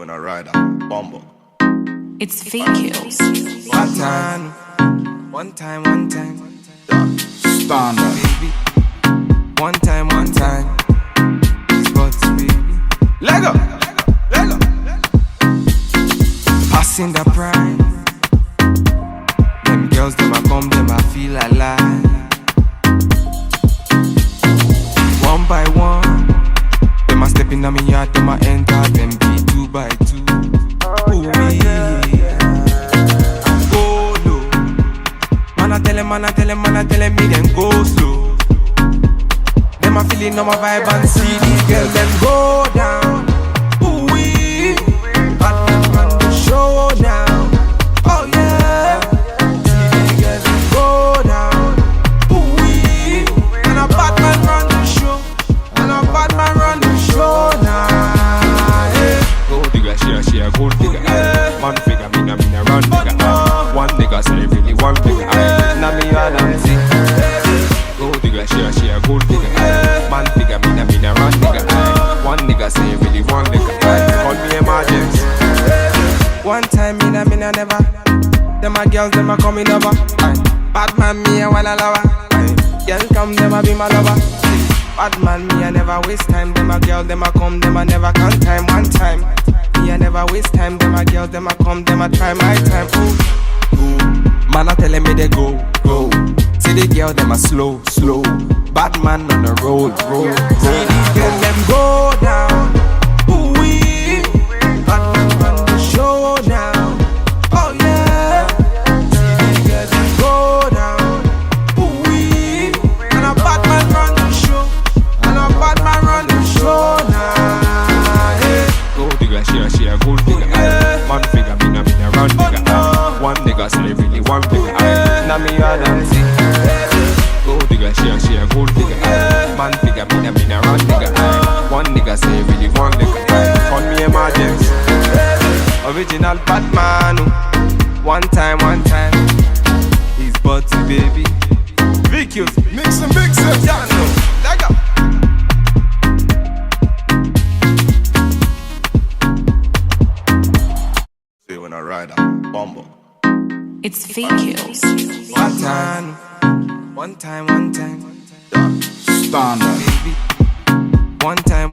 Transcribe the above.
when I ride a bumble. It's fake kills. One time. Standard. Baby. One time. It's Botsy, baby. Lego. Passing the prime. Them girls, them a come, them a feel alive. One by one. Them a step in on me yard, them a enter. Them be 2 by 2. Ooh, yeah. Go low. Man a tell him me them go slow. Them a feeling on my vibe and see these girls them go down. Ooh wee, bad man run the show now. Oh yeah, see these girls them go down. Ooh wee, and a bad man run the show, now. Yeah. Gold digger, she a gold digger. Man figure, me na run digger. One nigga say really one digger. Now me a dance. Gold digger, she a gold digger. Man figure, me na run digger. One nigga say really one digger. Call me emergency. One time me na never. Them a girls, them a coming over. Bad man me a wanna lover. Girl come, them a be my lover. Bad man me a never waste time. Them a girl, them a come, them a never count time. One time me a never waste time. Them a girl, them a come, them a try my time. Ooh. Man a telling me they go. See the girl, them a slow. Bad man on the road. See these girls, them go down. Ooh wee, bad man run the show now. Oh yeah, see these girls, them go down. Ooh wee, and a bad man run the show. Yeah. Gold digger, she a gold digger. Man figure, me na run digger. One nigga say really one digger. Now me a dancing. Gold digger, she a gold digger. Man figure, me na run digger. One nigga say really one digger. Call me emergency. Original Batman. One time. He's Botsy, baby. VQs. Mix it. Yeah, no. Leg up. See when I ride a bumble. It's fake kills. One time. Standard. Baby. One time.